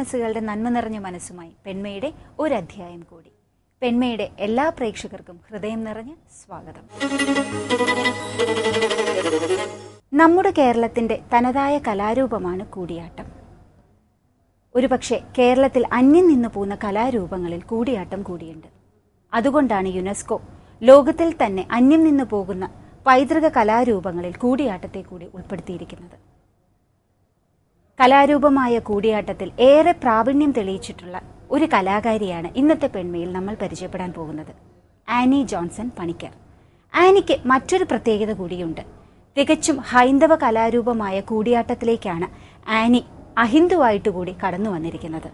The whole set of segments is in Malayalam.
മനസ്സുകളുടെ നന്മ നിറഞ്ഞ മനസ്സുമായി പെൺമയുടെ ഒരധ്യായം കൂടി. പെൺമയുടെ എല്ലാ പ്രേക്ഷകർക്കും ഹൃദയം നിറഞ്ഞ സ്വാഗതം. നമ്മുടെ കേരളത്തിന്റെ തനതായ കലാരൂപമാണ് കൂടിയാട്ടം. ഒരുപക്ഷെ കേരളത്തിൽ അന്യം നിന്നു പോകുന്ന കലാരൂപങ്ങളിൽ കൂടിയാട്ടം കൂടിയുണ്ട്. അതുകൊണ്ടാണ് യുനെസ്കോ ലോകത്തിൽ തന്നെ അന്യം നിന്നു പോകുന്ന പൈതൃക കലാരൂപങ്ങളിൽ കൂടിയാട്ടത്തെ കൂടി ഉൾപ്പെടുത്തിയിരിക്കുന്നത്. കലാരൂപമായ കൂടിയാട്ടത്തിൽ ഏറെ പ്രാവീണ്യം തെളിയിച്ചിട്ടുള്ള ഒരു കലാകാരിയാണ് ഇന്നത്തെ പെൺമയിൽ നമ്മൾ പരിചയപ്പെടാൻ പോകുന്നത്, ആനി ജോൺസൺ പണിക്കർ. ആനിക്ക് മറ്റൊരു പ്രത്യേകത കൂടിയുണ്ട്. തികച്ചും ഹൈന്ദവ കലാരൂപമായ കൂടിയാട്ടത്തിലേക്കാണ് ആനി അഹിന്ദുവായിട്ട് കൂടി കടന്നു വന്നിരിക്കുന്നത്.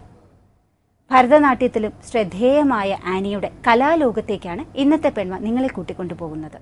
ഭരതനാട്യത്തിലും ശ്രദ്ധേയമായ ആനിയുടെ കലാലോകത്തേക്കാണ് ഇന്നത്തെ പെൺമ നിങ്ങളെ കൂട്ടിക്കൊണ്ടുപോകുന്നത്.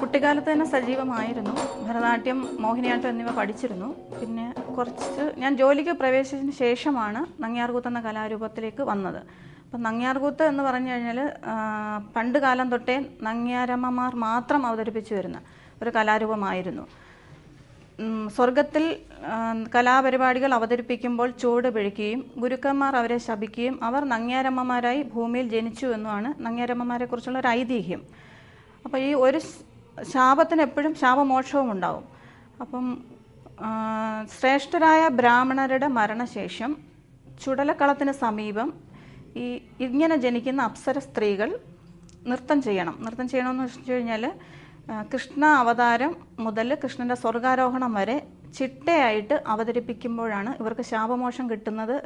കുട്ടിക്കാലത്ത് തന്നെ സജീവമായിരുന്നു. ഭരതനാട്യം, മോഹിനിയാട്ടം എന്നിവ പഠിച്ചിരുന്നു. പിന്നെ ഞാൻ ജോലിക്ക് പ്രവേശിച്ചതിന് ശേഷമാണ് നങ്ങ്യാർകൂത്ത് എന്ന കലാരൂപത്തിലേക്ക് വന്നത്. അപ്പം നങ്ങ്യാർകൂത്ത് എന്ന് പറഞ്ഞു കഴിഞ്ഞാൽ പണ്ട് കാലം തൊട്ടേ നങ്ങ്യാരമ്മമാർ മാത്രം അവതരിപ്പിച്ചു വരുന്ന ഒരു കലാരൂപമായിരുന്നു. സ്വർഗത്തിൽ കലാപരിപാടികൾ അവതരിപ്പിക്കുമ്പോൾ ചുവട് പിഴയ്ക്കുകയും ഗുരുക്കന്മാർ അവരെ ശപിക്കുകയും അവർ നങ്ങ്യാരമ്മമാരായി ഭൂമിയിൽ ജനിച്ചു എന്നുമാണ് നങ്ങ്യാരമ്മമാരെ കുറിച്ചുള്ള ഒരു ഐതിഹ്യം. അപ്പോൾ ഈ ഒരു ശാപത്തിന് എപ്പോഴും ശാപമോക്ഷവും ഉണ്ടാവും. അപ്പം ശ്രേഷ്ഠരായ ബ്രാഹ്മണരുടെ മരണശേഷം ചുടലക്കളത്തിന് സമീപം ഇങ്ങനെ ജനിക്കുന്ന അപ്സര സ്ത്രീകൾ നൃത്തം ചെയ്യണമെന്ന് വെച്ച് കഴിഞ്ഞാൽ കൃഷ്ണ അവതാരം മുതൽ കൃഷ്ണൻ്റെ സ്വർഗാരോഹണം വരെ ചിട്ടയായിട്ട് അവതരിപ്പിക്കുമ്പോഴാണ് ഇവർക്ക് ശാപമോക്ഷം കിട്ടുന്നത്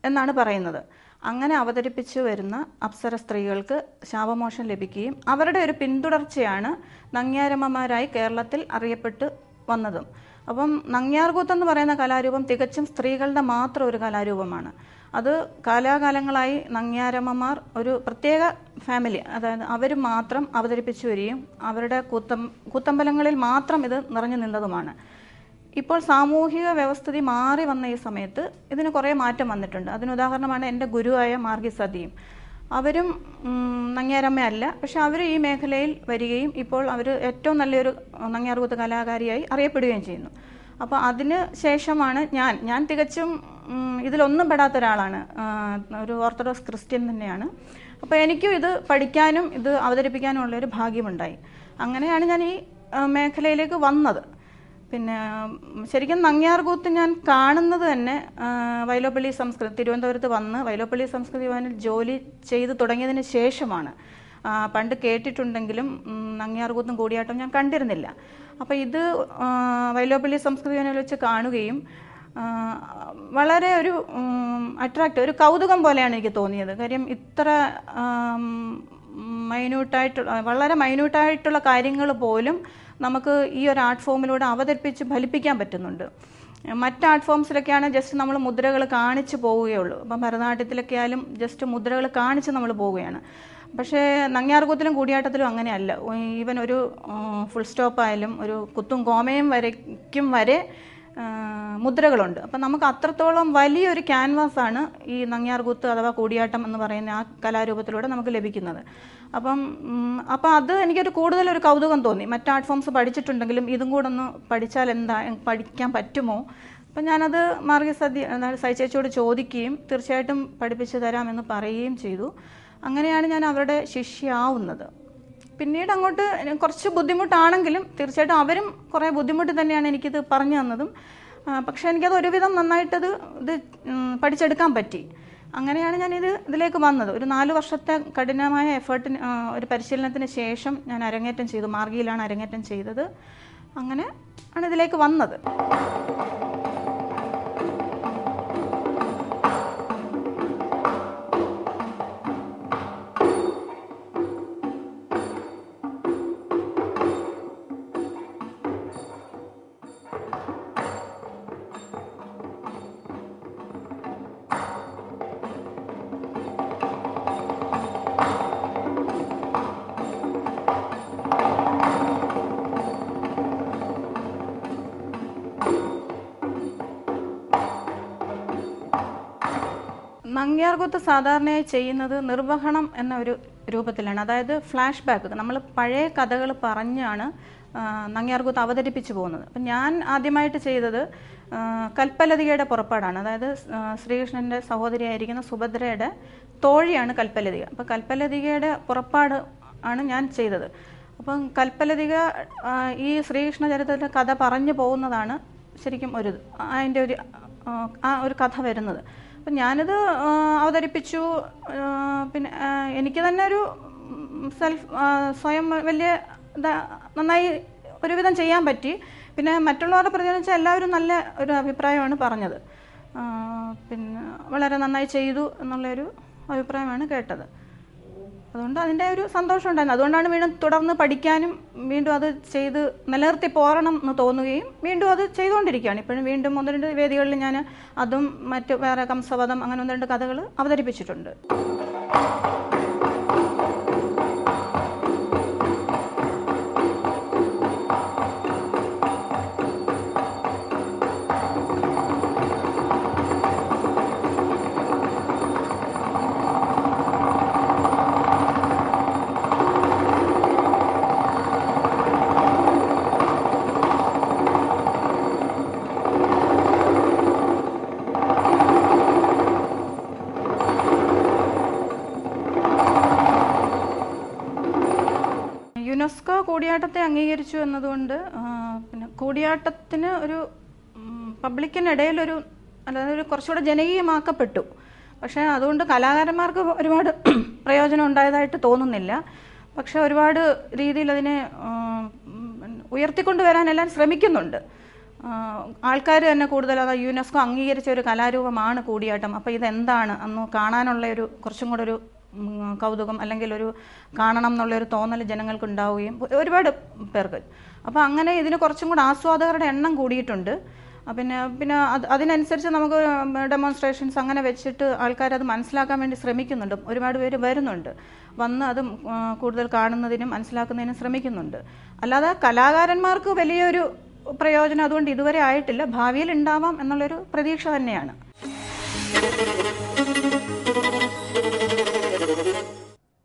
എന്നാണ് പറയുന്നത്. അങ്ങനെ അവതരിപ്പിച്ചു വരുന്ന അപ്സര സ്ത്രീകൾക്ക് ശാപമോക്ഷം ലഭിക്കുകയും അവരുടെ ഒരു പിന്തുടർച്ചയാണ് നങ്ങ്യാരമ്മമാരായി കേരളത്തിൽ അറിയപ്പെട്ട് വന്നതും. അപ്പം നങ്ങ്യാർകൂത്ത് എന്ന് പറയുന്ന കലാരൂപം തികച്ചും സ്ത്രീകളുടെ മാത്രം ഒരു കലാരൂപമാണ്. അത് കാലാകാലങ്ങളായി നങ്ങ്യാരമ്മമാർ ഒരു പ്രത്യേക ഫാമിലി, അതായത് അവർ മാത്രം അവതരിപ്പിച്ചു വരികയും അവരുടെ കൂത്തമ്പലങ്ങളിൽ മാത്രം ഇത് നിറഞ്ഞു നിന്നതുമാണ്. ഇപ്പോൾ സാമൂഹിക വ്യവസ്ഥിതി മാറി വന്ന ഈ സമയത്ത് ഇതിന് കുറേ മാറ്റം വന്നിട്ടുണ്ട്. അതിനുദാഹരണമാണ് എൻ്റെ ഗുരുവായ മാർഗി സതിയും. അവരും നങ്ങ്യാരമ്മയല്ല, പക്ഷെ അവർ ഈ മേഖലയിൽ വരികയും ഇപ്പോൾ അവർ ഏറ്റവും നല്ലൊരു നങ്ങ്യാർകൂത്ത് കലാകാരിയായി അറിയപ്പെടുകയും ചെയ്യുന്നു. അപ്പോൾ അതിന് ശേഷമാണ് ഞാൻ തികച്ചും ഇതിലൊന്നും പെടാത്ത ഒരാളാണ്. ഒരു ഓർത്തഡോക്സ് ക്രിസ്ത്യൻ തന്നെയാണ്. അപ്പോൾ എനിക്കും ഇത് പഠിക്കാനും ഇത് അവതരിപ്പിക്കാനും ഉള്ളൊരു ഭാഗ്യമുണ്ടായി. അങ്ങനെയാണ് ഞാൻ ഈ മേഖലയിലേക്ക് വന്നത്. പിന്നെ ശരിക്കും നങ്ങ്യാർകൂത്ത് ഞാൻ കാണുന്നത് തന്നെ വൈലോപ്പള്ളി തിരുവനന്തപുരത്ത് വന്ന് വൈലോപ്പള്ളി സംസ്കൃതി ഭവനിൽ ജോലി ചെയ്ത് തുടങ്ങിയതിന് ശേഷമാണ്. പണ്ട് കേട്ടിട്ടുണ്ടെങ്കിലും നങ്ങ്യാർകൂത്തും കൂടിയാട്ടം ഞാൻ കണ്ടിരുന്നില്ല. അപ്പോൾ ഇത് വൈലോപ്പള്ളി സംസ്കൃതി ഭവനിൽ വെച്ച് കാണുകയും വളരെ ഒരു കൗതുകം പോലെയാണ് എനിക്ക് തോന്നിയത്. കാര്യം ഇത്ര വളരെ മൈന്യൂട്ടായിട്ടുള്ള കാര്യങ്ങൾ പോലും നമുക്ക് ഈ ഒരു ആർട്ട് ഫോമിലൂടെ അവതരിപ്പിച്ച് ഫലിപ്പിക്കാൻ പറ്റുന്നുണ്ട്. മറ്റ് ആർട്ട് ഫോംസിലൊക്കെയാണ് ജസ്റ്റ് നമ്മൾ മുദ്രകൾ കാണിച്ച് പോവുകയുള്ളൂ. അപ്പം ഭരതനാട്യത്തിലൊക്കെ ആയാലും ജസ്റ്റ് മുദ്രകൾ കാണിച്ച് നമ്മൾ പോവുകയാണ്. പക്ഷേ നങ്ങ്യാർകൂത്തിലും കൂടിയാട്ടത്തിലും അങ്ങനെയല്ല. ഈവൻ ഒരു ഫുൾ സ്റ്റോപ്പ് ആയാലും ഒരു കുത്തും കോമയും വരെ മുദ്രകളുണ്ട്. അപ്പം നമുക്ക് അത്രത്തോളം വലിയൊരു ക്യാൻവാസാണ് ഈ നങ്ങ്യാർകൂത്ത് അഥവാ കൂടിയാട്ടം എന്ന് പറയുന്ന ആ കലാരൂപത്തിലൂടെ നമുക്ക് ലഭിക്കുന്നത്. അപ്പം അത് എനിക്കൊരു കൂടുതലൊരു കൗതുകം തോന്നി. മറ്റ് ആർട്ട് ഫോംസ് പഠിച്ചിട്ടുണ്ടെങ്കിലും ഇതും കൂടെ ഒന്ന് പഠിച്ചാൽ പഠിക്കാൻ പറ്റുമോ? അപ്പം ഞാനത് മാർഗി സൈചേച്ചിയോട് ചോദിക്കുകയും തീർച്ചയായിട്ടും പഠിപ്പിച്ചു തരാമെന്ന് പറയുകയും ചെയ്തു. അങ്ങനെയാണ് ഞാൻ അവരുടെ ശിഷ്യയാവുന്നത്. പിന്നീട് അങ്ങോട്ട് കുറച്ച് ബുദ്ധിമുട്ടാണെങ്കിലും തീർച്ചയായിട്ടും അവരും കുറേ ബുദ്ധിമുട്ട് തന്നെയാണ് എനിക്കിത് പറഞ്ഞു തന്നതും. പക്ഷെ എനിക്കത് ഒരുവിധം നന്നായിട്ടത് പഠിച്ചെടുക്കാൻ പറ്റി. അങ്ങനെയാണ് ഇതിലേക്ക് വന്നത്. ഒരു 4 വർഷത്തെ കഠിനമായ എഫേർട്ടിന് ഒരു പരിശീലനത്തിന് ശേഷം ഞാൻ അരങ്ങേറ്റം ചെയ്തു. മാർഗിയിലാണ് അരങ്ങേറ്റം ചെയ്തത്. അങ്ങനെ ആണ് ഇതിലേക്ക് വന്നത്. നങ്ങ്യാർകൂത്ത് സാധാരണയായി ചെയ്യുന്നത് നിർവഹണം എന്ന ഒരു രൂപത്തിലാണ്. അതായത് ഫ്ലാഷ് ബാക്ക്, നമ്മൾ പഴയ കഥകൾ പറഞ്ഞാണ് നങ്ങ്യാർകൂത്ത് അവതരിപ്പിച്ചു പോകുന്നത്. അപ്പം ഞാൻ ആദ്യമായിട്ട് ചെയ്തത് കൽപ്പലതികയുടെ പുറപ്പാടാണ്. അതായത് ശ്രീകൃഷ്ണൻ്റെ സഹോദരിയായിരിക്കുന്ന സുഭദ്രയുടെ തോഴിയാണ് കൽപ്പലതിക. അപ്പം കൽപ്പലതികയുടെ പുറപ്പാട് ആണ് ഞാൻ ചെയ്തത്. അപ്പം കൽപ്പലതിക ഈ ശ്രീകൃഷ്ണ ചരിത്രത്തിൻ്റെ കഥ പറഞ്ഞു പോകുന്നതാണ് ശരിക്കും അതിൻ്റെ ഒരു കഥ വരുന്നത്. അപ്പം ഞാനിത് അവതരിപ്പിച്ചു. പിന്നെ എനിക്ക് തന്നെ ഒരു സ്വയം വലിയ നന്നായി ഒരുവിധം ചെയ്യാൻ പറ്റി. പിന്നെ മറ്റുള്ളവരുടെ പ്രതിനിധിച്ചാൽ എല്ലാവരും നല്ല ഒരു അഭിപ്രായമാണ് പറഞ്ഞത്. പിന്നെ വളരെ നന്നായി ചെയ്തു എന്നുള്ളൊരു അഭിപ്രായമാണ് കേട്ടത്. അതുകൊണ്ട് അതിൻ്റെ ഒരു സന്തോഷം ഉണ്ടായിരുന്നു. അതുകൊണ്ടാണ് വീണ്ടും തുടർന്ന് പഠിക്കാനും വീണ്ടും അത് ചെയ്ത് നിലനിർത്തി പോരണം എന്ന് തോന്നുകയും വീണ്ടും അത് ചെയ്തുകൊണ്ടിരിക്കുകയാണ്. ഇപ്പോഴും വീണ്ടും 1-2 വേദികളിൽ ഞാൻ അതും മറ്റ് വേറെ കംസവധം അങ്ങനെ 1-2 കഥകൾ അവതരിപ്പിച്ചിട്ടുണ്ട്. യുനെസ്കോ കൂടിയാട്ടത്തെ അംഗീകരിച്ചു എന്നതുകൊണ്ട് പിന്നെ കൂടിയാട്ടത്തിന് ഒരു പബ്ലിക്കിനിടയിലൊരു അതായത് കുറച്ചുകൂടെ ജനകീയമാക്കപ്പെട്ടു. പക്ഷേ അതുകൊണ്ട് കലാകാരന്മാർക്ക് ഒരുപാട് പ്രയോജനം ഉണ്ടായതായിട്ട് തോന്നുന്നില്ല. പക്ഷെ ഒരുപാട് രീതിയിൽ അതിനെ ഉയർത്തിക്കൊണ്ടുവരാൻ എല്ലാവരും ശ്രമിക്കുന്നുണ്ട്. ആൾക്കാർ തന്നെ കൂടുതൽ അതായത് യുനെസ്കോ അംഗീകരിച്ച ഒരു കലാരൂപമാണ് കൂടിയാട്ടം. അപ്പോൾ ഇതെന്താണ് അന്ന് കാണാനുള്ള ഒരു കുറച്ചും കൂടെ ഒരു കൗതുകം അല്ലെങ്കിൽ ഒരു കാണണം എന്നുള്ളൊരു തോന്നൽ ജനങ്ങൾക്ക് ഉണ്ടാവുകയും ഒരുപാട് പേർക്ക്. അപ്പോൾ അങ്ങനെ ഇതിന് കുറച്ചും കൂടെ ആസ്വാദകരുടെ എണ്ണം കൂടിയിട്ടുണ്ട്. പിന്നെ അതിനനുസരിച്ച് നമുക്ക് ഡെമോൺസ്ട്രേഷൻസ് അങ്ങനെ വെച്ചിട്ട് ആൾക്കാരത് മനസ്സിലാക്കാൻ വേണ്ടി ശ്രമിക്കുന്നുണ്ട്. ഒരുപാട് പേര് വരുന്നുണ്ട്, വന്ന് അത് കൂടുതൽ കാണുന്നതിനും മനസ്സിലാക്കുന്നതിനും ശ്രമിക്കുന്നുണ്ട്. അല്ലാതെ കലാകാരന്മാർക്ക് വലിയൊരു പ്രയോജനം അതുകൊണ്ട് ഇതുവരെ ആയിട്ടില്ല. ഭാവിയിൽ ഉണ്ടാവാം എന്നുള്ളൊരു പ്രതീക്ഷ തന്നെയാണ്.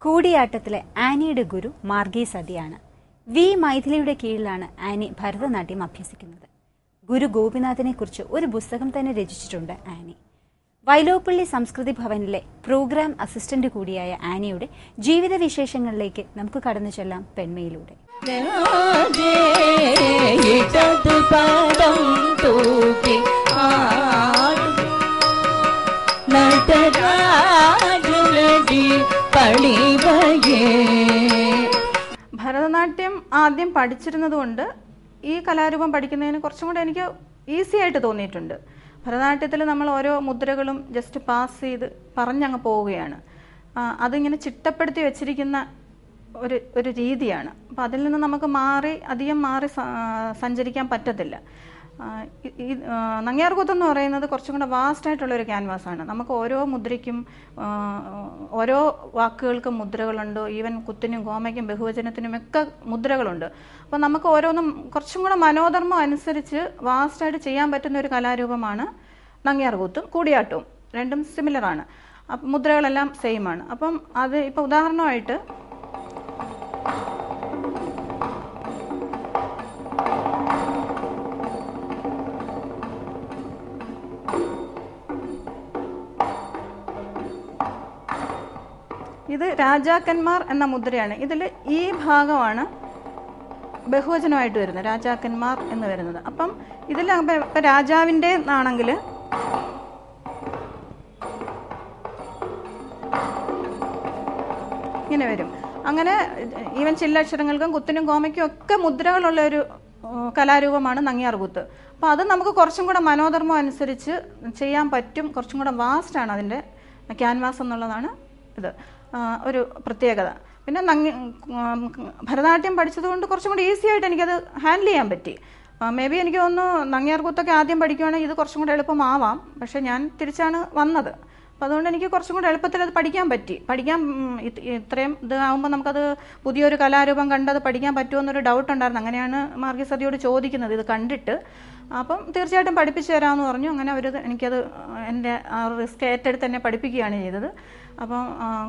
കൂടിയാട്ടത്തിലെ ആനിയുടെ ഗുരു മാർഗി സതിയാണ്. വി മൈഥിലിയുടെ കീഴിലാണ് ആനി ഭരതനാട്യം അഭ്യസിക്കുന്നത്. ഗുരു ഗോപിനാഥിനെ കുറിച്ച് ഒരു പുസ്തകം തന്നെ രചിച്ചിട്ടുണ്ട് ആനി. വൈലോപ്പള്ളി സംസ്കൃതി ഭവനിലെ പ്രോഗ്രാം അസിസ്റ്റന്റ് കൂടിയായ ആനിയുടെ ജീവിത വിശേഷങ്ങളിലേക്ക് നമുക്ക് കടന്നു ചെല്ലാം പെൺമയിലൂടെ. ഭരതനാട്യം ആദ്യം പഠിച്ചിരുന്നത് കൊണ്ട് ഈ കലാരൂപം പഠിക്കുന്നതിന് കുറച്ചും കൂടെ എനിക്ക് ഈസി ആയിട്ട് തോന്നിയിട്ടുണ്ട്. ഭരതനാട്യത്തിൽ നമ്മൾ ഓരോ മുദ്രകളും ജസ്റ്റ് പാസ് ചെയ്ത് പറഞ്ഞങ്ങ് പോവുകയാണ്. അതിങ്ങനെ ചിട്ടപ്പെടുത്തി വെച്ചിരിക്കുന്ന ഒരു രീതിയാണ്. അപ്പം അതിൽ നിന്ന് നമുക്ക് അധികം മാറി സഞ്ചരിക്കാൻ പറ്റത്തില്ല. ഈ നങ്ങ്യാർകൂത്ത് എന്ന് പറയുന്നത് കുറച്ചും കൂടെ വാസ്റ്റായിട്ടുള്ളൊരു ക്യാൻവാസാണ്. നമുക്ക് ഓരോ മുദ്രയ്ക്കും ഓരോ വാക്കുകൾക്കും മുദ്രകളുണ്ട്. ഈവൻ കുത്തിനും കോമയ്ക്കും ബഹുവചനത്തിനുമൊക്കെ മുദ്രകളുണ്ട്. അപ്പോൾ നമുക്ക് ഓരോന്നും കുറച്ചും കൂടെ മനോധർമ്മം അനുസരിച്ച് വാസ്റ്റായിട്ട് ചെയ്യാൻ പറ്റുന്ന ഒരു കലാരൂപമാണ് നങ്ങ്യാർകൂത്തും കൂടിയാട്ടവും. രണ്ടും സിമിലറാണ്. അപ്പം മുദ്രകളെല്ലാം സെയിമാണ്. അപ്പം അത് ഇപ്പോൾ ഉദാഹരണമായിട്ട് ഇത് രാജാക്കന്മാർ എന്ന മുദ്രയാണ്. ഇതിൽ ഈ ഭാഗമാണ് ബഹുവചനമായിട്ട് വരുന്നത്, രാജാക്കന്മാർ എന്ന് വരുന്നത്. അപ്പം ഇതിൽ ഇപ്പം രാജാവിൻ്റെ ആണെങ്കിൽ ഇങ്ങനെ വരും. അങ്ങനെ ഈവൻ ചില്ലക്ഷരങ്ങൾക്കും കുത്തിനും കോമയ്ക്കും ഒക്കെ മുദ്രകളുള്ള ഒരു കലാരൂപമാണ് നങ്ങ്യാർകൂത്ത്. അപ്പോൾ അത് നമുക്ക് കുറച്ചും കൂടെ മനോധർമ്മം അനുസരിച്ച് ചെയ്യാൻ പറ്റും. കുറച്ചും കൂടെ വാസ്റ്റാണ് അതിൻ്റെ ക്യാൻവാസ് എന്നുള്ളതാണ് ഇത് ഒരു പ്രത്യേകത. പിന്നെ ഭരതനാട്യം പഠിച്ചതുകൊണ്ട് കുറച്ചും കൂടി ഈസി ആയിട്ട് എനിക്കത് ഹാൻഡിൽ ചെയ്യാൻ പറ്റി. മേ ബി എനിക്ക് തോന്നുന്നു നങ്ങ്യാർകൂത്തൊക്കെ ആദ്യം പഠിക്കുകയാണെങ്കിൽ ഇത് കുറച്ചും കൂടെ എളുപ്പമാവാം. പക്ഷേ ഞാൻ തിരിച്ചാണ് വന്നത്. അപ്പോൾ അതുകൊണ്ട് എനിക്ക് കുറച്ചും കൂടെ എളുപ്പത്തിൽ അത് പഠിക്കാൻ പറ്റി. ഇത്രയും ഇത് ആകുമ്പോൾ നമുക്കത് പുതിയൊരു കലാരൂപം കണ്ടത് പഠിക്കാൻ പറ്റുമെന്നൊരു ഡൗട്ട് ഉണ്ടായിരുന്നു. അങ്ങനെയാണ് മാർഗീസതിയോട് ചോദിക്കുന്നത് ഇത് കണ്ടിട്ട്. അപ്പം തീർച്ചയായിട്ടും പഠിപ്പിച്ചു തരാമെന്ന് പറഞ്ഞു. അങ്ങനെ അവർ എനിക്കത് എൻ്റെ ആ റിസ്ക് ഏറ്റെടുത്ത് തന്നെ പഠിപ്പിക്കുകയാണ് ചെയ്തത്. അപ്പം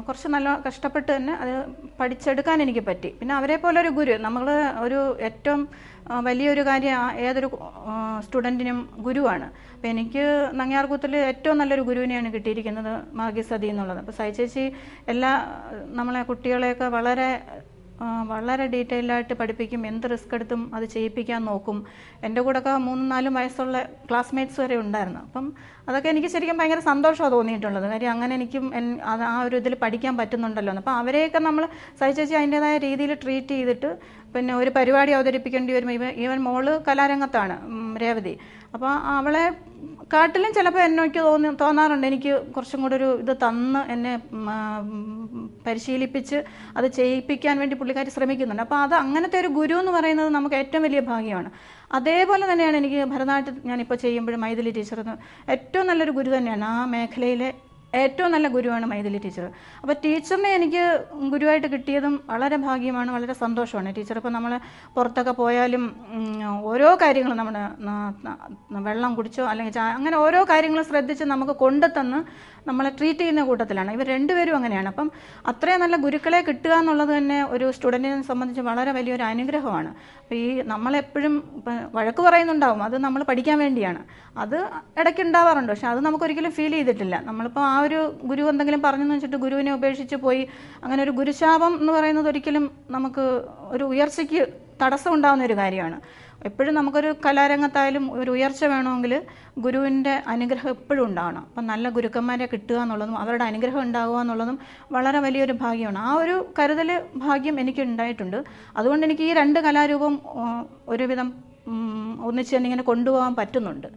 കുറച്ച് നല്ല കഷ്ടപ്പെട്ട് തന്നെ അത് പഠിച്ചെടുക്കാൻ എനിക്ക് പറ്റി. പിന്നെ അവരെ പോലെ ഒരു ഗുരു, നമ്മൾ ഒരു ഏറ്റവും വലിയൊരു കാര്യം ഏതൊരു സ്റ്റുഡൻറ്റിനും ഗുരുവാണ്. അപ്പോൾ എനിക്ക് നങ്ങ്യാർകൂത്തിൽ ഏറ്റവും നല്ലൊരു ഗുരുവിനെയാണ് കിട്ടിയിരിക്കുന്നത്, മാർഗീസതി എന്നുള്ളത്. അപ്പോൾ സായി ചേച്ചി നമ്മളെ കുട്ടികളെയൊക്കെ വളരെ ഡീറ്റെയിൽഡായിട്ട് പഠിപ്പിക്കും. എന്ത് റിസ്ക് എടുത്തും അത് ചെയ്യിപ്പിക്കാൻ നോക്കും. എൻ്റെ കൂടെയൊക്കെ 3-4 വയസ്സുള്ള ക്ലാസ്മേറ്റ്സ് വരെ ഉണ്ടായിരുന്നു. അപ്പം അതൊക്കെ എനിക്ക് ശരിക്കും ഭയങ്കര സന്തോഷമാണ് തോന്നിയിട്ടുള്ളത്. കാര്യം അങ്ങനെ എനിക്കും ആ ഒരു ഇതിൽ പഠിക്കാൻ പറ്റുന്നുണ്ടല്ലോ എന്ന്. അപ്പോൾ അവരെയൊക്കെ നമ്മൾ സായി ചേച്ചി അതിൻ്റെതായ രീതിയിൽ ട്രീറ്റ് ചെയ്തിട്ട് പിന്നെ ഒരു പരിപാടി അവതരിപ്പിക്കേണ്ടി വരും. ഈവൻ മോള് കലാരംഗത്താണ്, രേവതി. അപ്പോൾ അവളെ കാട്ടിലും ചിലപ്പോൾ എനിക്ക് തോന്നാറുണ്ട് എനിക്ക് കുറച്ചും കൂടെ ഒരു ഇത് തന്ന് എന്നെ പരിശീലിപ്പിച്ച് അത് ചെയ്യിപ്പിക്കാൻ വേണ്ടി പുള്ളിക്കാരി ശ്രമിക്കുന്നുണ്ട്. അപ്പോൾ അത് അങ്ങനത്തെ ഒരു ഗുരു എന്ന് പറയുന്നത് നമുക്ക് ഏറ്റവും വലിയ ഭാഗ്യമാണ്. അതേപോലെ തന്നെയാണ് എനിക്ക് ഭരതനാട്യം ഞാനിപ്പോൾ ചെയ്യുമ്പോഴും മൈഥിലി ടീച്ചർ ഏറ്റവും നല്ലൊരു ഗുരു തന്നെയാണ്. ആ മേഖലയിലെ ഏറ്റവും നല്ല ഗുരുവാണ് മൈഥിലി ടീച്ചർ. അപ്പോൾ ടീച്ചറിനെ എനിക്ക് ഗുരുവായിട്ട് കിട്ടിയതും വളരെ ഭാഗ്യമാണ്, വളരെ സന്തോഷമാണ്. ടീച്ചർ ഇപ്പോൾ നമ്മൾ പുറത്തൊക്കെ പോയാലും ഓരോ കാര്യങ്ങളും നമ്മുടെ വെള്ളം കുടിച്ചോ അല്ലെങ്കിൽ അങ്ങനെ ഓരോ കാര്യങ്ങളും ശ്രദ്ധിച്ച് നമുക്ക് കൊണ്ടുതന്ന് നമ്മളെ ട്രീറ്റ് ചെയ്യുന്ന കൂട്ടത്തിലാണ്. ഇവർ രണ്ടുപേരും അങ്ങനെയാണ്. അപ്പം അത്രയും നല്ല ഗുരുക്കളെ കിട്ടുക എന്നുള്ളത് തന്നെ ഒരു സ്റ്റുഡൻറ്റിനെ സംബന്ധിച്ച് വളരെ വലിയൊരു അനുഗ്രഹമാണ്. അപ്പോൾ ഈ നമ്മളെപ്പോഴും വഴക്ക് പറയുന്നുണ്ടാവും, അത് നമ്മൾ പഠിക്കാൻ വേണ്ടിയാണ്. അത് ഇടയ്ക്ക് ഉണ്ടാവാറുണ്ട്. പക്ഷെ അത് നമുക്കൊരിക്കലും ഫീൽ ചെയ്തിട്ടില്ല. നമ്മളിപ്പോൾ ആ ഒരു ഗുരു എന്തെങ്കിലും പറഞ്ഞെന്ന് വെച്ചിട്ട് ഗുരുവിനെ ഉപേക്ഷിച്ച് പോയി അങ്ങനെ ഒരു ഗുരുശാപം എന്ന് പറയുന്നത് ഒരിക്കലും നമുക്ക് ഒരു ഉയർച്ചയ്ക്ക് തടസ്സം ഉണ്ടാകുന്ന ഒരു കാര്യമാണ്. എപ്പോഴും നമുക്കൊരു കലാരംഗത്തായാലും ഒരു ഉയർച്ച വേണമെങ്കിൽ ഗുരുവിൻ്റെ അനുഗ്രഹം എപ്പോഴും ഉണ്ടാവണം. അപ്പം നല്ല ഗുരുക്കന്മാരെ കിട്ടുക എന്നുള്ളതും അവരുടെ അനുഗ്രഹം ഉണ്ടാവുക എന്നുള്ളതും വളരെ വലിയൊരു ഭാഗ്യമാണ്. ആ ഒരു കരുതൽ ഭാഗ്യം എനിക്ക് ഉണ്ടായിട്ടുണ്ട്. അതുകൊണ്ട് എനിക്ക് ഈ 2 കലാരൂപം ഒരുവിധം ഒന്നിച്ച് തന്നെ ഇങ്ങനെ കൊണ്ടുപോകാൻ പറ്റുന്നുണ്ട്.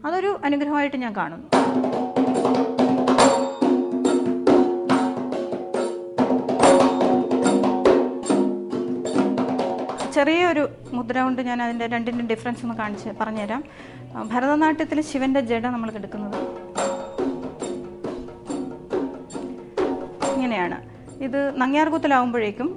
അതൊരു അനുഗ്രഹമായിട്ട് ഞാൻ കാണുന്നു. ചെറിയൊരു മുദ്ര കൊണ്ട് ഞാൻ അതിൻ്റെ രണ്ടിൻ്റെ ഡിഫറൻസ് ഒന്ന് പറഞ്ഞുതരാം. ഭരതനാട്യത്തിൽ ശിവൻ്റെ ജട നമ്മൾ എടുക്കുന്നത് ഇങ്ങനെയാണ്. ഇത് നങ്ങ്യാർകൂത്തിലാവുമ്പോഴേക്കും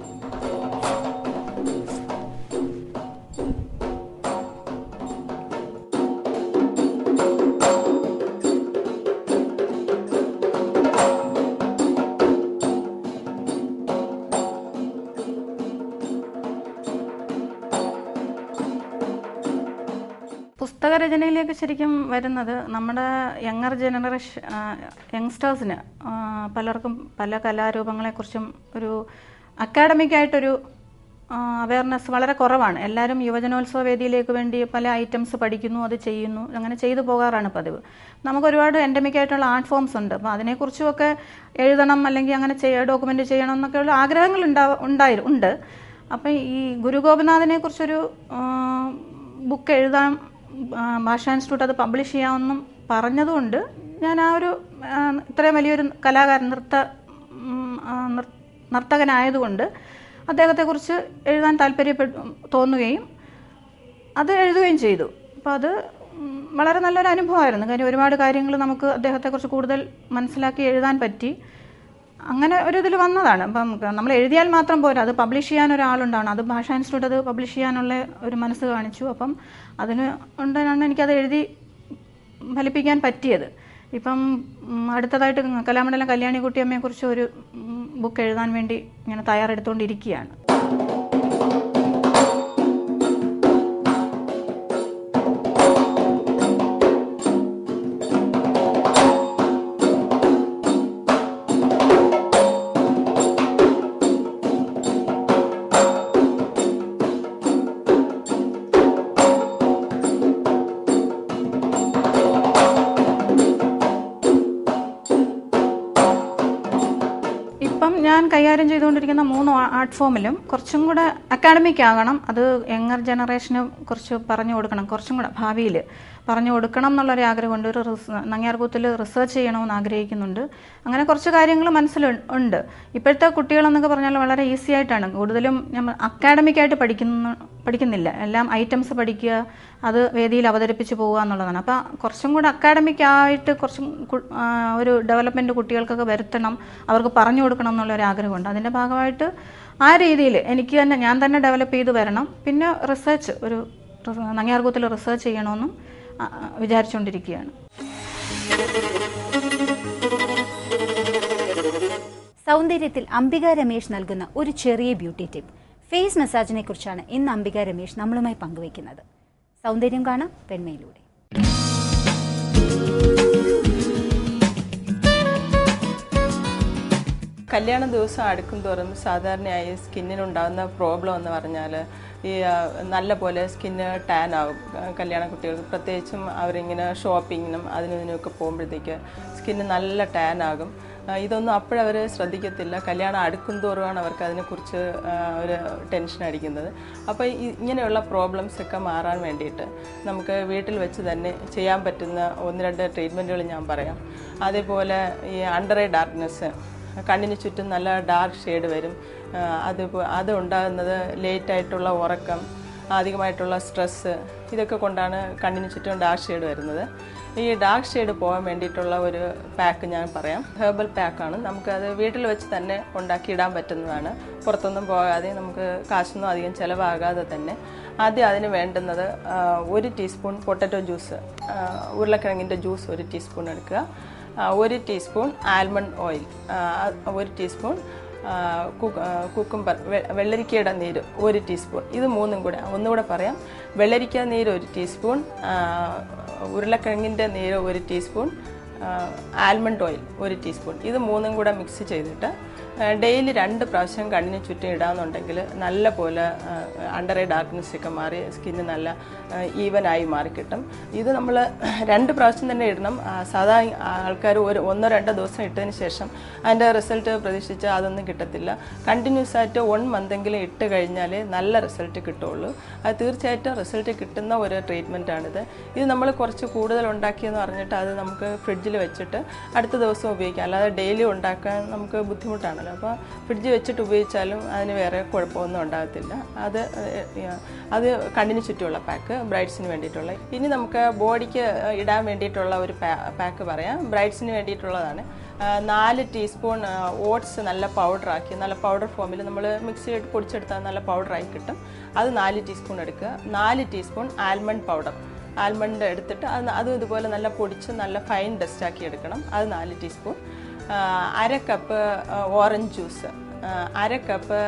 പുസ്തകരചനയിലേക്ക് ശരിക്കും വരുന്നത് നമ്മുടെ യങ്സ്റ്റേഴ്സിന് പലർക്കും പല കലാരൂപങ്ങളെക്കുറിച്ചും ഒരു അക്കാഡമിക്കായിട്ടൊരു അവയർനെസ് വളരെ കുറവാണ്. എല്ലാവരും യുവജനോത്സവ വേദിയിലേക്ക് വേണ്ടി പല ഐറ്റംസ് പഠിക്കുന്നു, അത് ചെയ്യുന്നു, അങ്ങനെ ചെയ്തു പോകാറാണ് പതിവ്. നമുക്കൊരുപാട് എൻഡമിക്കായിട്ടുള്ള ആർട്ട് ഫോംസ് ഉണ്ട്. അപ്പോൾ അതിനെക്കുറിച്ചുമൊക്കെ എഴുതണം അല്ലെങ്കിൽ അങ്ങനെ ഡോക്യുമെൻ്റ് ചെയ്യണം എന്നൊക്കെയുള്ള ആഗ്രഹങ്ങൾ ഉണ്ട്. അപ്പം ഈ ഗുരു ഗോപിനാഥിനെ കുറിച്ചൊരു ബുക്ക് എഴുതാൻ ഭാഷാ ഇൻസ്റ്റിറ്റ്യൂട്ട് അത് പബ്ലിഷ് ചെയ്യാമെന്നും പറഞ്ഞതുകൊണ്ട് ഞാൻ ആ ഒരു ഇത്രയും വലിയൊരു കലാകാരൻ നർത്തകനായതുകൊണ്ട് അദ്ദേഹത്തെക്കുറിച്ച് എഴുതാൻ തോന്നുകയും അത് എഴുതുകയും ചെയ്തു. അപ്പോൾ അത് വളരെ നല്ലൊരു അനുഭവമായിരുന്നു. കാര്യം ഒരുപാട് കാര്യങ്ങൾ നമുക്ക് അദ്ദേഹത്തെക്കുറിച്ച് കൂടുതൽ മനസ്സിലാക്കി എഴുതാൻ പറ്റി. അങ്ങനെ ഒരു ഇതിൽ വന്നതാണ്. അപ്പം നമ്മൾ എഴുതിയാൽ മാത്രം പോരാ, അത് പബ്ലിഷ് ചെയ്യാൻ ഒരാളുണ്ടാണ്. അത് ഭാഷാ ഇൻസ്റ്റിറ്റ്യൂട്ട് അത് പബ്ലിഷ് ചെയ്യാനുള്ള ഒരു മനസ്സ് കാണിച്ചു. അപ്പം അതിന് കൊണ്ടാണ് എനിക്കത് എഴുതി ഫലിപ്പിക്കാൻ പറ്റിയത്. ഇപ്പം അടുത്തതായിട്ട് കലാമണ്ഡലം കല്യാണിക്കുട്ടിയമ്മയെക്കുറിച്ച് ഒരു ബുക്ക് എഴുതാൻ വേണ്ടി ഇങ്ങനെ തയ്യാറെടുത്തുകൊണ്ടിരിക്കുകയാണ്. കൈകാര്യം ചെയ്തുകൊണ്ടിരിക്കുന്ന 3 ആർട്ട് ഫോമിലും കുറച്ചും കൂടെ അക്കാഡമിക് ആകണം. അത് യങ്ങർ ജനറേഷന് കുറച്ച് പറഞ്ഞു കൊടുക്കണം, കുറച്ചും കൂടെ ഭാവിയിൽ പറഞ്ഞു കൊടുക്കണം എന്നുള്ളൊരു ആഗ്രഹമുണ്ട്. നങ്ങ്യാർകൂത്തിൽ റിസർച്ച് ചെയ്യണമെന്ന് ആഗ്രഹിക്കുന്നുണ്ട്. അങ്ങനെ കുറച്ച് കാര്യങ്ങൾ മനസ്സിലുണ്ട്. ഇപ്പോഴത്തെ കുട്ടികളെന്നൊക്കെ പറഞ്ഞാൽ വളരെ ഈസി ആയിട്ടാണ്, കൂടുതലും നമ്മൾ അക്കാഡമിക്കായിട്ട് പഠിക്കുന്നില്ല. എല്ലാം ഐറ്റംസ് പഠിക്കുക, അത് വേദിയിൽ അവതരിപ്പിച്ച് പോവുക എന്നുള്ളതാണ്. അപ്പോൾ കുറച്ചും കൂടെ അക്കാഡമിക്കായിട്ട് കുറച്ചും ഒരു ഡെവലപ്മെൻറ്റ് കുട്ടികൾക്കൊക്കെ വരുത്തണം, അവർക്ക് പറഞ്ഞു കൊടുക്കണം എന്നുള്ളൊരു ആഗ്രഹമുണ്ട്. അതിൻ്റെ ഭാഗമായിട്ട് ആ രീതിയിൽ ഞാൻ തന്നെ ഡെവലപ്പ് ചെയ്ത് വരണം. പിന്നെ റിസർച്ച്, ഒരു നങ്ങ്യാർകൂത്തിൽ റിസർച്ച് ചെയ്യണമെന്നും വിചാരിച്ചുകൊണ്ടിരിക്കുകയാണ്. സൗന്ദര്യത്തിൽ അംബിക രമേശ് നൽകുന്ന ഒരു ചെറിയ ബ്യൂട്ടി ടിപ്പ്, ഫേസ് മസാജിനെ കുറിച്ചാണ് ഇന്ന് അംബിക രമേശ് നമ്മളുമായി പങ്കുവയ്ക്കുന്നത്. സൗന്ദര്യം കാണാം പെൺമയിലൂടെ. കല്യാണ ദിവസം അടുക്കും തോറും സാധാരണയായി സ്കിന്നിനുണ്ടാകുന്ന പ്രോബ്ലം എന്ന് പറഞ്ഞാൽ ഈ നല്ല പോലെ സ്കിന്ന് ടാൻ ആകും. കല്യാണ കുട്ടികൾക്ക് പ്രത്യേകിച്ചും അവരിങ്ങനെ ഷോപ്പിങ്ങിനും ഇതിനൊക്കെ പോകുമ്പോഴത്തേക്ക് സ്കിന്ന് നല്ല ടാൻ ആകും. ഇതൊന്നും അപ്പോഴവർ ശ്രദ്ധിക്കത്തില്ല. കല്യാണം അടുക്കും തോറുമാണ് അവർക്ക് അതിനെക്കുറിച്ച് ഒരു ടെൻഷൻ അടിക്കുന്നത്. അപ്പോൾ ഇങ്ങനെയുള്ള പ്രോബ്ലംസൊക്കെ മാറാൻ വേണ്ടിയിട്ട് നമുക്ക് വീട്ടിൽ വെച്ച് തന്നെ ചെയ്യാൻ പറ്റുന്ന 1-2 ട്രീറ്റ്മെൻറ്റുകൾ ഞാൻ പറയാം. അതേപോലെ ഈ അണ്ടർ ഐ ഡാർക്ക്നെസ്, കണ്ണിന് ചുറ്റും നല്ല ഡാർക്ക് ഷെയ്ഡ് വരും. അത് ഉണ്ടാകുന്നത് ലേറ്റായിട്ടുള്ള ഉറക്കം, അധികമായിട്ടുള്ള സ്ട്രെസ്സ്, ഇതൊക്കെ കൊണ്ടാണ് കണ്ണിന് ചുറ്റും ഡാർക്ക് ഷെയ്ഡ് വരുന്നത്. ഈ ഡാർക്ക് ഷെയ്ഡ് പോകാൻ വേണ്ടിയിട്ടുള്ള ഒരു പാക്ക് ഞാൻ പറയാം. ഹെർബൽ പാക്കാണ്. നമുക്കത് വീട്ടിൽ വെച്ച് തന്നെ ഉണ്ടാക്കിയിടാൻ പറ്റുന്നതാണ്. പുറത്തൊന്നും പോകാതെ, നമുക്ക് കാശൊന്നും അധികം ചിലവാകാതെ തന്നെ. ആദ്യം അതിന് വേണ്ടുന്നത് 1 ടീസ്പൂൺ പൊട്ടറ്റോ ജ്യൂസ്, ഉരുളക്കിഴങ്ങിൻ്റെ ജ്യൂസ് 1 ടീസ്പൂൺ എടുക്കുക. 1 teaspoon almond oil, 1 teaspoon cucumber, വെള്ളരിക്കയുടെ നീര് 1 ടീസ്പൂൺ. ഇത് 3ഉം കൂടെ ഒന്നുകൂടെ പറയാം. വെള്ളരിക്ക നീര് 1 ടീസ്പൂൺ, ഉരുളക്കിഴങ്ങിൻ്റെ നീര് 1 ടീസ്പൂൺ, ആൽമണ്ട് ഓയിൽ 1 ടീസ്പൂൺ. ഇത് 3ഉം കൂടെ മിക്സ് ചെയ്തിട്ട് ഡെയിലി 2 പ്രാവശ്യം കണ്ണിന് ചുറ്റും ഇടാമെന്നുണ്ടെങ്കിൽ നല്ല പോലെ അണ്ടർ ഐ ഡാർക്ക്നെസ് ഒക്കെ മാറി സ്കിന്ന് നല്ല ഈവനായി മാറിക്കിട്ടും. ഇത് നമ്മൾ 2 പ്രാവശ്യം തന്നെ ഇടണം. സാധാരണ ആൾക്കാർ 1-2 ദിവസം ഇട്ടതിന് ശേഷം അതിൻ്റെ റിസൾട്ട് പ്രതീക്ഷിച്ചാൽ അതൊന്നും കിട്ടത്തില്ല. കണ്ടിന്യൂസ് ആയിട്ട് 1 മന്തെങ്കിലും ഇട്ട് കഴിഞ്ഞാലേ നല്ല റിസൾട്ട് കിട്ടുള്ളൂ. അത് തീർച്ചയായിട്ടും റിസൾട്ട് കിട്ടുന്ന ഒരു ട്രീറ്റ്മെൻറ്റാണിത്. ഇത് നമ്മൾ കുറച്ച് കൂടുതൽ ഉണ്ടാക്കിയെന്ന് പറഞ്ഞിട്ട് അത് നമുക്ക് ഫ്രിഡ്ജിൽ വെച്ചിട്ട് അടുത്ത ദിവസം ഉപയോഗിക്കാം. അല്ലാതെ ഡെയിലി ഉണ്ടാക്കാൻ നമുക്ക് ബുദ്ധിമുട്ടാണല്ലോ. അപ്പോൾ ഫ്രിഡ്ജിൽ വെച്ചിട്ട് ഉപയോഗിച്ചാലും അതിന് വേറെ കുഴപ്പമൊന്നും ഉണ്ടാകത്തില്ല. അത് കണ്ണിന് ചുറ്റുമുള്ള പാക്ക്, ബ്രൈഡ്സിന് വേണ്ടിയിട്ടുള്ള. ഇനി നമുക്ക് ബോഡിക്ക് ഇടാൻ വേണ്ടിയിട്ടുള്ള ഒരു പാക്ക് പറയാം. ബ്രൈഡ്സിന് വേണ്ടിയിട്ടുള്ളതാണ്. 4 ടീസ്പൂൺ ഓട്സ് നല്ല പൗഡറാക്കി, നല്ല പൗഡർ ഫോമിൽ നമ്മൾ മിക്സിയിട്ട് പൊടിച്ചെടുത്താൽ നല്ല പൗഡറായി കിട്ടും. അത് 4 ടീസ്പൂൺ എടുക്കുക. 4 ടീസ്പൂൺ ആൽമണ്ട് പൗഡർ, ആൽമണ്ട് എടുത്തിട്ട് അതും ഇതുപോലെ നല്ല പൊടിച്ച് നല്ല ഫൈൻ ഡസ്റ്റാക്കി എടുക്കണം. അത് 4 teaspoon. 1/2 cup orange juice, 1/2 cup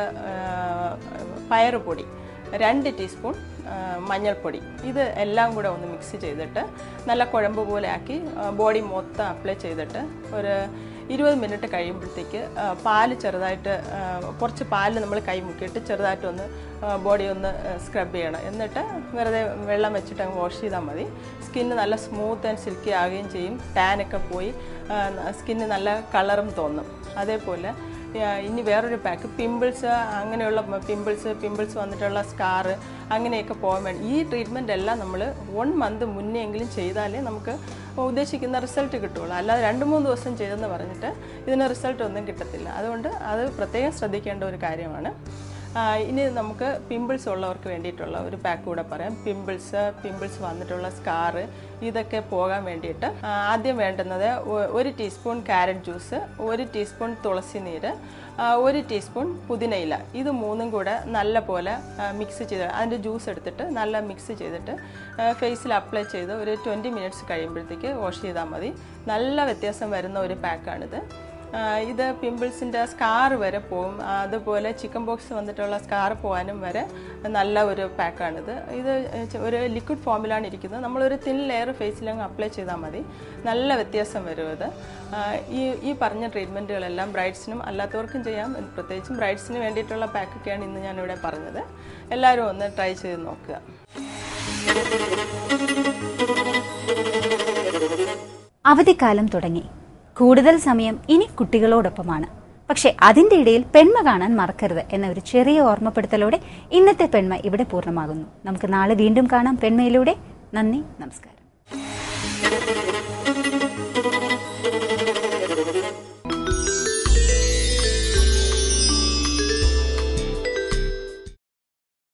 പയറുപൊടി, 2 ടീസ്പൂൺ മഞ്ഞൾപ്പൊടി. ഇത് എല്ലാം കൂടെ ഒന്ന് മിക്സ് ചെയ്തിട്ട് നല്ല കുഴമ്പ് പോലെ ആക്കി ബോഡി മൊത്തം അപ്ലൈ ചെയ്തിട്ട് ഒരു 20 മിനിറ്റ് കഴിയുമ്പോഴത്തേക്ക് പാല് ചെറുതായിട്ട്, കുറച്ച് പാല് നമ്മൾ കൈ മുക്കിയിട്ട് ചെറുതായിട്ടൊന്ന് ബോഡി ഒന്ന് സ്ക്രബ് ചെയ്യണം. എന്നിട്ട് വെറുതെ വെള്ളം വെച്ചിട്ട് അങ്ങ് വാഷ് ചെയ്താൽ മതി. സ്കിന്ന് നല്ല സ്മൂത്ത് ആൻഡ് സിൽക്കി ആവുകയും ചെയ്യും. ടാനൊക്കെ പോയി സ്കിന്ന് നല്ല കളറും തോന്നും. അതേപോലെ ഇനി വേറൊരു പാക്ക്, പിമ്പിൾസ്, അങ്ങനെയുള്ള പിമ്പിൾസ് വന്നിട്ടുള്ള സ്കാറ് അങ്ങനെയൊക്കെ പോകാൻ വേണ്ടി ഈ ട്രീറ്റ്മെൻ്റ് എല്ലാം നമ്മൾ 1 മന്ത് മുന്നേ എങ്കിലും ചെയ്താലേ നമുക്ക് ഉദ്ദേശിക്കുന്ന റിസൾട്ട് കിട്ടുള്ളൂ. അല്ലാതെ 2-3 ദിവസം ചെയ്തെന്ന് പറഞ്ഞിട്ട് ഇതിന് റിസൾട്ട് ഒന്നും കിട്ടത്തില്ല. അതുകൊണ്ട് അത് പ്രത്യേകം ശ്രദ്ധിക്കേണ്ട ഒരു കാര്യമാണ്. ഇനി നമുക്ക് പിമ്പിൾസ് ഉള്ളവർക്ക് വേണ്ടിയിട്ടുള്ള ഒരു പാക്ക് കൂടെ പറയാം. പിമ്പിൾസ് വന്നിട്ടുള്ള സ്കാറ് ഇതൊക്കെ പോകാൻ വേണ്ടിയിട്ട് ആദ്യം വേണ്ടുന്നത് 1 ടീസ്പൂൺ ക്യാരറ്റ് ജ്യൂസ്, 1 ടീസ്പൂൺ തുളസി നീര്, 1 ടീസ്പൂൺ പുതിനയില. ഇത് 3ഉം കൂടെ നല്ല പോലെ മിക്സ് ചെയ്ത് അതിൻ്റെ ജ്യൂസ് എടുത്തിട്ട് നല്ല മിക്സ് ചെയ്തിട്ട് ഫേസിൽ അപ്ലൈ ചെയ്ത് ഒരു 20 മിനിറ്റ്സ് കഴിയുമ്പോഴത്തേക്ക് വാഷ് ചെയ്താൽ മതി. നല്ല വ്യത്യാസം വരുന്ന ഒരു പാക്കാണിത്. ഇത് പിമ്പിൾസിൻ്റെ സ്കാർ വരെ പോവും. അതുപോലെ ചിക്കൻ ബോക്സ് വന്നിട്ടുള്ള സ്കാർ പോകാനും വരെ നല്ല ഒരു പാക്കാണിത്. ഇത് ഒരു ലിക്വിഡ് ഫോമിലാണ് ഇരിക്കുന്നത്. നമ്മളൊരു തിൻ ലെയർ ഫേസിലങ്ങ് അപ്ലൈ ചെയ്താൽ മതി. നല്ല വ്യത്യാസം വരും ഇത്. ഈ പറഞ്ഞ ട്രീറ്റ്മെൻറ്റുകളെല്ലാം ബ്രൈഡ്സിനും അല്ലാത്തവർക്കും ചെയ്യാം. പ്രത്യേകിച്ചും ബ്രൈഡ്സിന് വേണ്ടിയിട്ടുള്ള പാക്കൊക്കെയാണ് ഇന്ന് ഞാനിവിടെ പറഞ്ഞത്. എല്ലാവരും ഒന്ന് ട്രൈ ചെയ്ത് നോക്കുക. അവധിക്കാലം തുടങ്ങി. കൂടുതൽ സമയം ഇനി കുട്ടികളോടൊപ്പമാണ്. പക്ഷെ അതിൻ്റെ ഇടയിൽ പെൺമ കാണാൻ മറക്കരുത് എന്ന ഒരു ചെറിയ ഓർമ്മപ്പെടുത്തലോടെ ഇന്നത്തെ പെൺമ ഇവിടെ പൂർണ്ണമാകുന്നു. നമുക്ക് നാളെ വീണ്ടും കാണാം പെൺമയിലൂടെ. നന്ദി, നമസ്കാരം.